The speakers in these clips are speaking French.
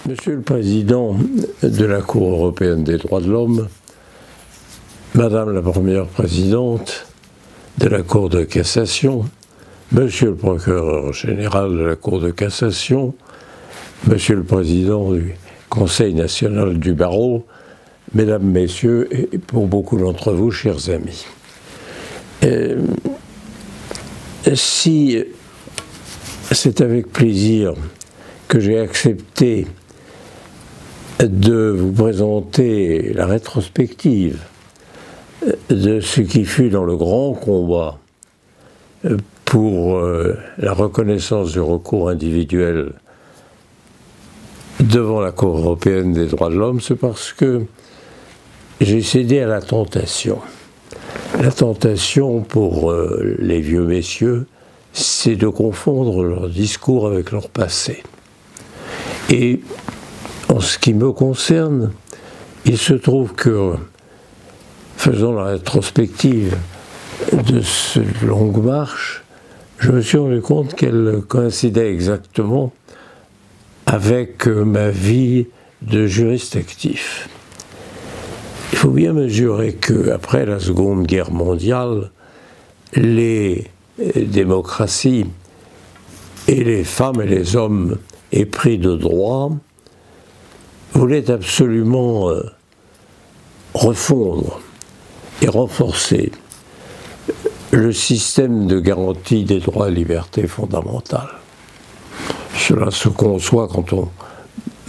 Monsieur le Président de la Cour européenne des droits de l'homme, Madame la Première Présidente de la Cour de cassation, Monsieur le Procureur général de la Cour de cassation, Monsieur le Président du Conseil national du barreau, Mesdames, Messieurs, et pour beaucoup d'entre vous, chers amis. Si c'est avec plaisir que j'ai accepté de vous présenter la rétrospective de ce qui fut dans le grand combat pour la reconnaissance du recours individuel devant la Cour européenne des droits de l'homme, c'est parce que j'ai cédé à la tentation. La tentation pour les vieux messieurs, c'est de confondre leur discours avec leur passé. Et en ce qui me concerne, il se trouve que, faisant la rétrospective de cette longue marche, je me suis rendu compte qu'elle coïncidait exactement avec ma vie de juriste actif. Il faut bien mesurer qu'après la Seconde Guerre mondiale, les démocraties et les femmes et les hommes épris de droit voulaient absolument refondre et renforcer le système de garantie des droits et libertés fondamentales. Cela se conçoit quand on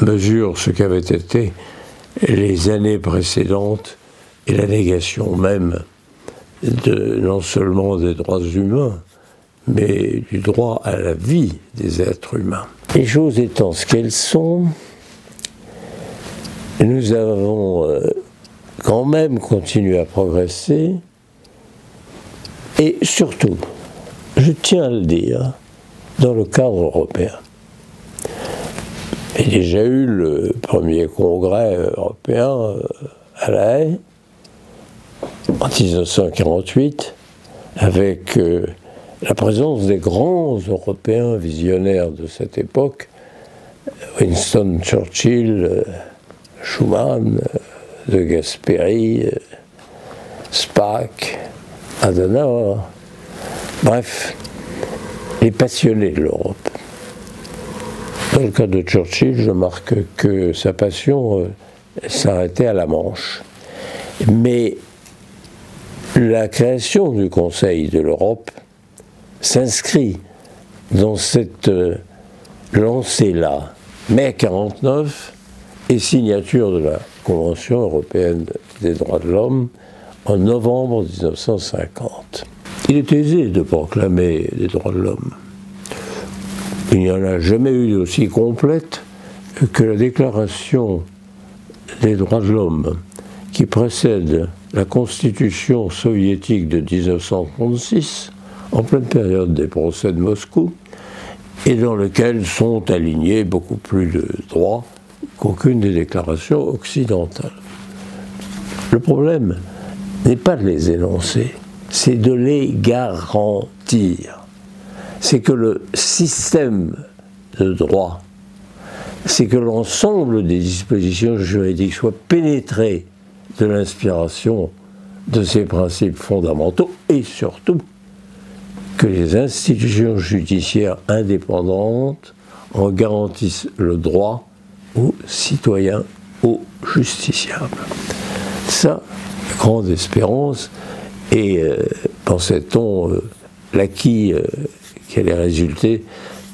mesure ce qu'avaient été les années précédentes et la négation même non seulement des droits humains, mais du droit à la vie des êtres humains. Les choses étant ce qu'elles sont, nous avons quand même continué à progresser, et surtout, je tiens à le dire, dans le cadre européen. Il y a déjà eu le premier congrès européen à La Haye, en 1948, avec la présence des grands Européens visionnaires de cette époque, Winston Churchill, Schuman, De Gasperi, Spaak, Adenauer, bref, les passionnés de l'Europe. Dans le cas de Churchill, je marque que sa passion s'arrêtait à la Manche. Mais la création du Conseil de l'Europe s'inscrit dans cette lancée-là. Mai 1949 et signature de la Convention européenne des droits de l'homme en novembre 1950. Il est aisé de proclamer les droits de l'homme. Il n'y en a jamais eu d'aussi complète que la Déclaration des droits de l'homme qui précède la Constitution soviétique de 1936, en pleine période des procès de Moscou, et dans lequel sont alignés beaucoup plus de droits qu'aucune des déclarations occidentales. Le problème n'est pas de les énoncer, c'est de les garantir. C'est que le système de droit, c'est que l'ensemble des dispositions juridiques soient pénétrées de l'inspiration de ces principes fondamentaux et surtout que les institutions judiciaires indépendantes en garantissent le droit aux citoyens, aux justiciables. Ça, grande espérance, et pensait-on l'acquis qui allait résulter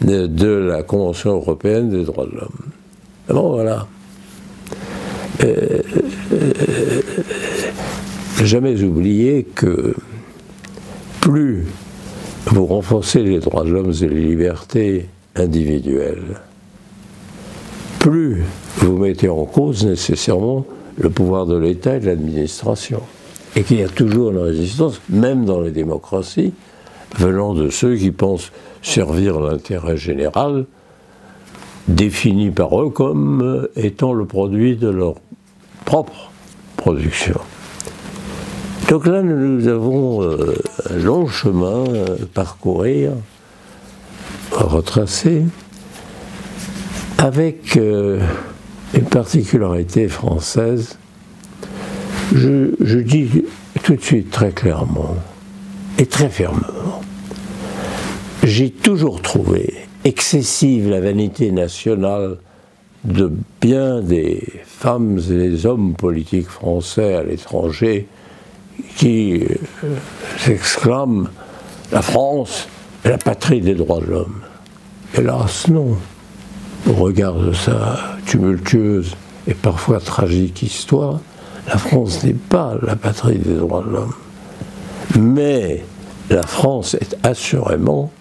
de la Convention européenne des droits de l'homme. Bon, voilà. Jamais oublier que plus vous renforcez les droits de l'homme et les libertés individuelles, plus vous mettez en cause nécessairement le pouvoir de l'État et de l'administration. Et qu'il y a toujours une résistance, même dans les démocraties, venant de ceux qui pensent servir l'intérêt général, défini par eux comme étant le produit de leur propre production. Donc là, nous avons un long chemin à parcourir, à retracer, avec une particularité française. Je dis tout de suite très clairement et très fermement, j'ai toujours trouvé excessive la vanité nationale de bien des femmes et des hommes politiques français à l'étranger qui s'exclament « La France est la patrie des droits de l'homme ». Hélas, non. Au regard de sa tumultueuse et parfois tragique histoire, la France n'est pas la patrie des droits de l'homme. Mais la France est assurément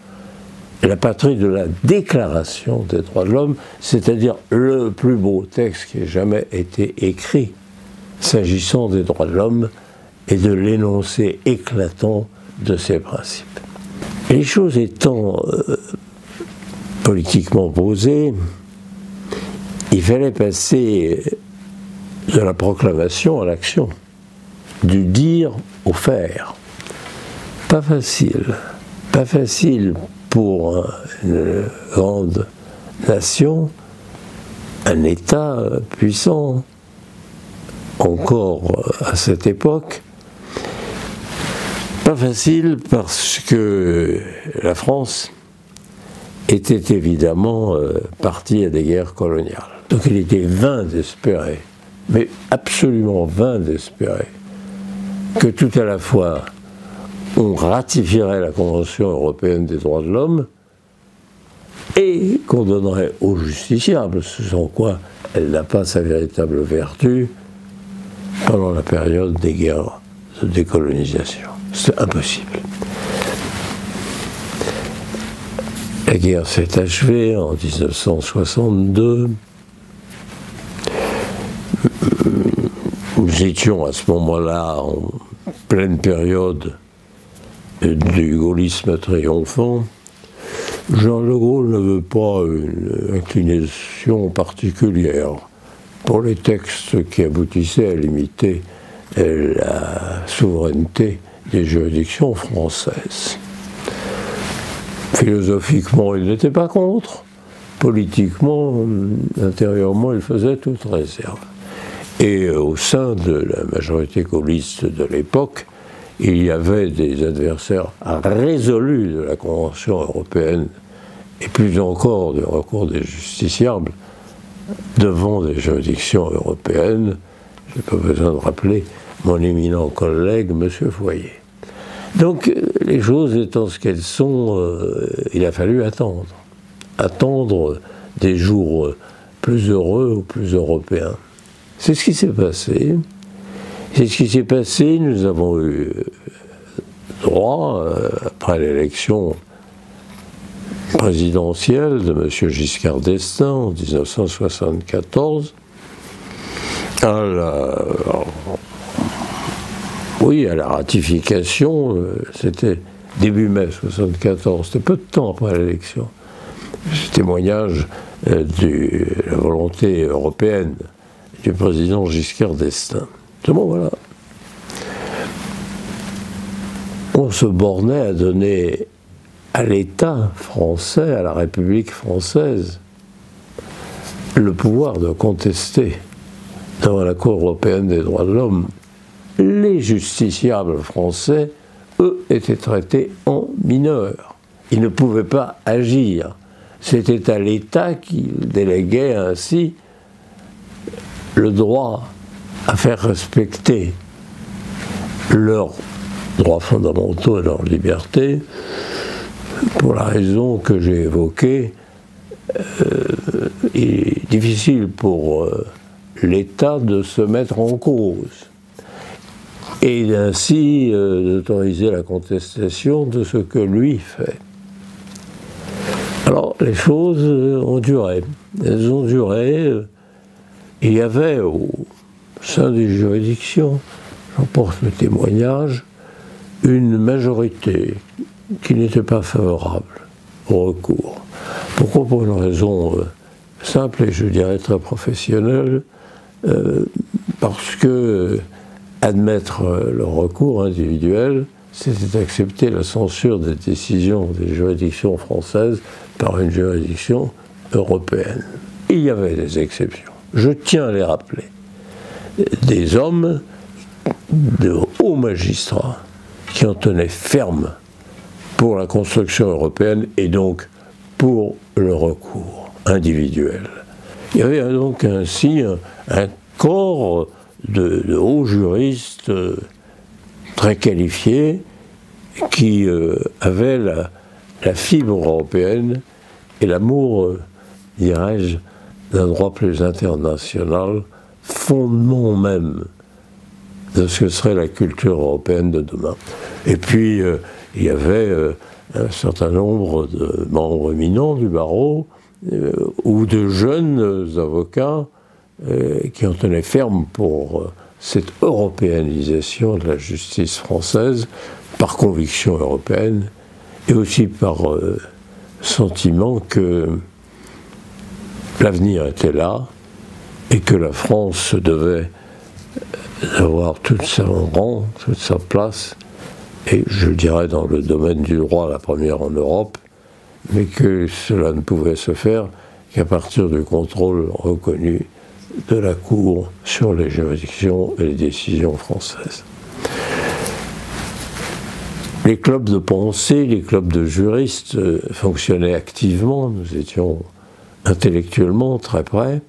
la patrie de la Déclaration des droits de l'homme, c'est-à-dire le plus beau texte qui ait jamais été écrit s'agissant des droits de l'homme et de l'énoncé éclatant de ces principes. Les choses étant politiquement posées, il fallait passer de la proclamation à l'action, du dire au faire. Pas facile pour une grande nation, un État puissant, encore à cette époque. Pas facile parce que la France était évidemment partie à des guerres coloniales. Donc il était vain d'espérer, mais absolument vain d'espérer, que tout à la fois on ratifierait la Convention européenne des droits de l'homme et qu'on donnerait aux justiciables, ce sans quoi elle n'a pas sa véritable vertu pendant la période des guerres de décolonisation. C'est impossible. La guerre s'est achevée en 1962. Nous étions à ce moment-là en pleine période du gaullisme triomphant. Jean de Gaulle ne veut pas une inclination particulière pour les textes qui aboutissaient à limiter la souveraineté des juridictions françaises. Philosophiquement, il n'était pas contre. Politiquement, intérieurement, il faisait toute réserve. Et au sein de la majorité gaulliste de l'époque, il y avait des adversaires résolus de la Convention européenne, et plus encore du recours des justiciables devant des juridictions européennes. Je n'ai pas besoin de rappeler mon éminent collègue, M. Foyer. Donc, les choses étant ce qu'elles sont, il a fallu attendre. Attendre des jours plus heureux ou plus européens. C'est ce qui s'est passé. C'est ce qui s'est passé. Nous avons eu droit, après l'élection présidentielle de M. Giscard d'Estaing en 1974, à la ratification, c'était début mai 1974, c'était peu de temps après l'élection. Ce témoignage de la volonté européenne du président Giscard d'Estaing. Bon, voilà. On se bornait à donner à l'État français, à la République française, le pouvoir de contester devant la Cour européenne des droits de l'homme. Les justiciables français, eux, étaient traités en mineurs. Ils ne pouvaient pas agir. C'était à l'État qu'il déléguait ainsi le droit à faire respecter leurs droits fondamentaux et leurs libertés, pour la raison que j'ai évoquée. Il est difficile pour l'État de se mettre en cause et ainsi d'autoriser la contestation de ce que lui fait. Alors les choses ont duré. Elles ont duré. Il y avait au sein des juridictions, j'en porte le témoignage, une majorité qui n'était pas favorable au recours. Pourquoi? Pour une raison simple et je dirais très professionnelle, parce que admettre le recours individuel, c'était accepter la censure des décisions des juridictions françaises par une juridiction européenne. il y avait des exceptions. Je tiens à les rappeler. Des hommes de hauts magistrats qui en tenaient ferme pour la construction européenne et donc pour le recours individuel. Il y avait donc ainsi un corps de hauts juristes très qualifiés qui avaient la fibre européenne et l'amour, dirais-je, d'un droit plus international, fondement même de ce que serait la culture européenne de demain. Et puis, il y avait un certain nombre de membres éminents du barreau ou de jeunes avocats qui en tenaient ferme pour cette européanisation de la justice française par conviction européenne et aussi par sentiment que l'avenir était là et que la France devait avoir tout son rang, toute sa place, et je dirais dans le domaine du droit la première en Europe, mais que cela ne pouvait se faire qu'à partir du contrôle reconnu de la Cour sur les juridictions et les décisions françaises. Les clubs de pensée, les clubs de juristes fonctionnaient activement, nous étions intellectuellement très près.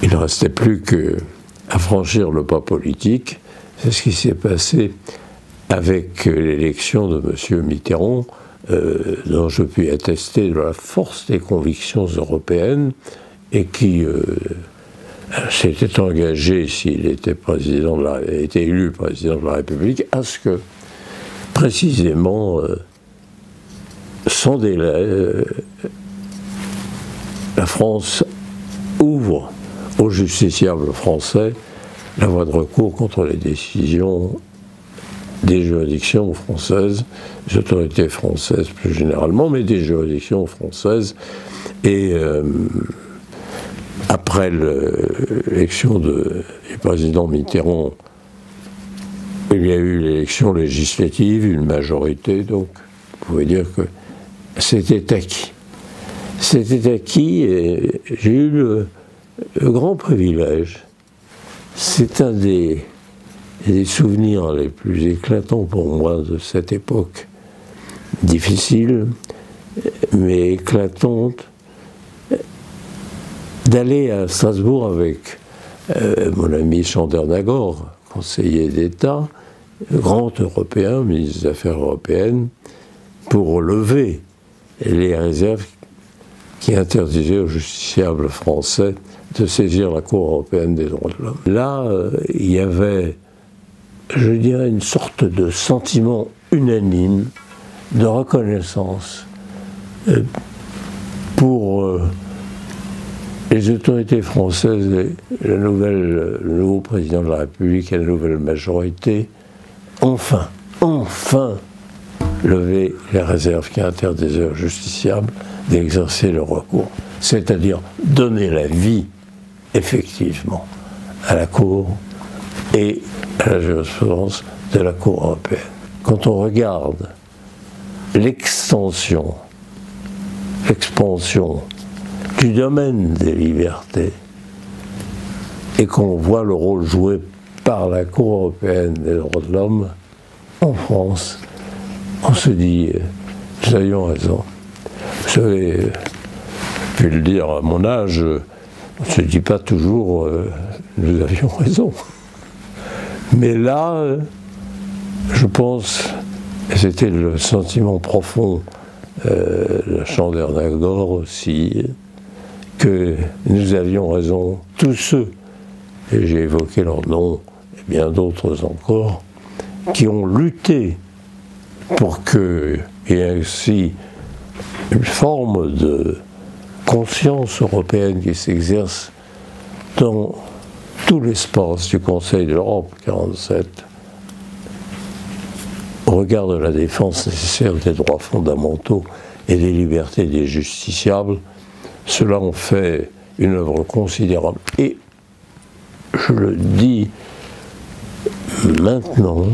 Il ne restait plus qu'à franchir le pas politique. C'est ce qui s'est passé avec l'élection de M. Mitterrand, dont je puis attester de la force des convictions européennes et qui s'était engagé, s'il était élu président de la République, à ce que, précisément, sans délai, la France ouvre aux justiciables français la voie de recours contre les décisions des juridictions françaises, des autorités françaises plus généralement, mais des juridictions françaises. Et après l'élection du président Mitterrand, il y a eu l'élection législative, une majorité, donc vous pouvez dire que c'était acquis. C'était acquis et j'ai eu le grand privilège. C'est un des souvenirs les plus éclatants pour moi de cette époque difficile, mais éclatante, d'aller à Strasbourg avec mon ami Chandernagor, conseiller d'État, grand européen, ministre des Affaires européennes, pour lever les réserves qui interdisaient aux justiciables français de saisir la Cour européenne des droits de l'homme. Là, il y avait, je dirais, une sorte de sentiment unanime de reconnaissance pour les autorités françaises, et le nouveau président de la République et la nouvelle majorité, enfin lever les réserves qui interdisaient aux justiciables d'exercer le recours, c'est-à-dire donner la vie, effectivement, à la Cour et à la jurisprudence de la Cour européenne. Quand on regarde l'expansion du domaine des libertés et qu'on voit le rôle joué par la Cour européenne des droits de l'homme en France, on se dit, nous avions raison. Vous savez, je puis le dire à mon âge, on ne se dit pas toujours nous avions raison. Mais là, je pense, et c'était le sentiment profond de Chandernagor aussi, que nous avions raison, tous ceux, et j'ai évoqué leurs noms, et bien d'autres encore, qui ont lutté pour qu'il y ait aussi une forme de conscience européenne qui s'exerce dans tout l'espace du Conseil de l'Europe 47, au regard de la défense nécessaire des droits fondamentaux et des libertés des justiciables. Cela en fait une œuvre considérable. Et je le dis maintenant,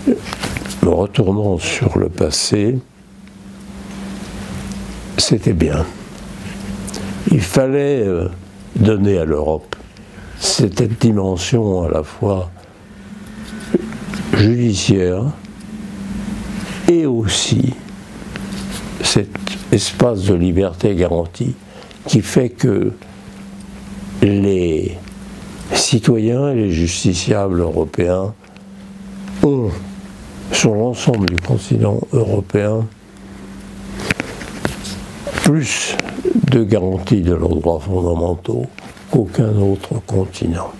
me retournant sur le passé, c'était bien. Il fallait donner à l'Europe cette dimension à la fois judiciaire et aussi cet espace de liberté garanti qui fait que les citoyens et les justiciables européens ont, sur l'ensemble du continent européen, plus de garanties de leurs droits fondamentaux qu'aucun autre continent.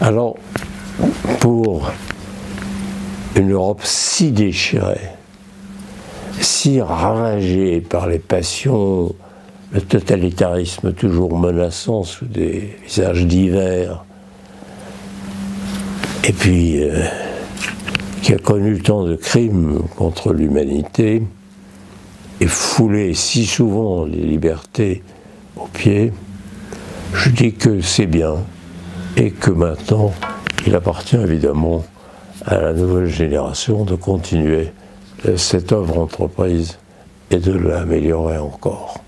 Alors, pour une Europe si déchirée, si ravagée par les passions, le totalitarisme toujours menaçant sous des visages divers, et puis qui a connu tant de crimes contre l'humanité, et foulé si souvent les libertés aux pieds, je dis que c'est bien, et que maintenant, il appartient évidemment à la nouvelle génération de continuer cette œuvre entreprise et de l'améliorer encore.